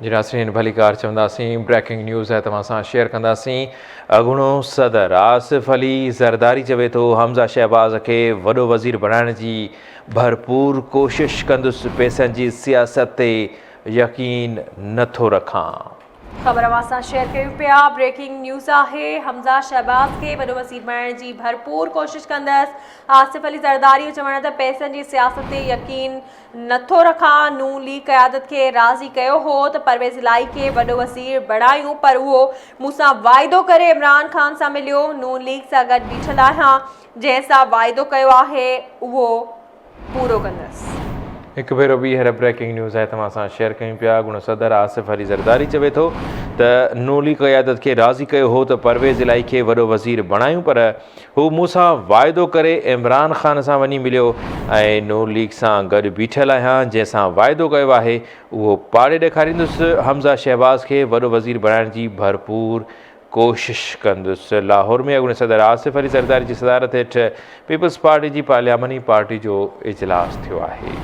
जी नासरीन भलीकार चवंदासीं breaking news है तव्हां सां शेयर कंदासीं। अॻूणो सदर आसिफ अली ज़रदारी चवे थो हमज़ा शहबाज़ खे वॾो वज़ीर बणाइण जी भरपूर कोशिश कंदुसि, पैसनि जी सियासत ते यकीन नथो रखां। ख़बर असां शेयर कयूं पिया। ब्रेकिंग न्यूज़ आहे। हमज़ा शहबाज़ खे वॾो वज़ीर बणाइण जी भरपूर कोशिश कंदसि। आसिफ अली ज़रदारी जो चवण त पैसनि जी सियासत ते यकीन नथो रखां। नून लीग क़यादत खे राज़ी कयो हो त परवेज़ इलाही खे वॾो वज़ीर बणायूं, पर उहो मूंसां वाइदो करे इमरान ख़ान सां मिलियो। नून लीग सां गॾु बीठल आहियां, जंहिंसां वाइदो कयो आहे उहो पूरो कंदसि। हिकु भेरो ॿीहर ब्रेकिंग न्यूज़ आहे तव्हां सां शेयर कयूं पिया। अॻूणो सदर आसिफ अली ज़रदारी चवे थो त नून लीग क़यादत खे राज़ी कयो हो त परवेज़ इलाही खे वॾो वज़ीर बणायूं, पर हू मूंसां वाइदो करे इमरान ख़ान सां वञी मिलियो ऐं नून लीग सां गॾु बीठल आहियां, जंहिंसां वाइदो कयो आहे उहो पाड़े ॾेखारींदुसि। हमज़ा शहबाज़ खे वॾो वज़ीर बणाइण जी भरपूर कोशिश कंदुसि। लाहौर में अॻूणे सदर आसिफ अली ज़रदारी जी सदारत हेठि पीपल्स पार्टी जी पार्लियामानी पार्टी जो इजलास थियो आहे।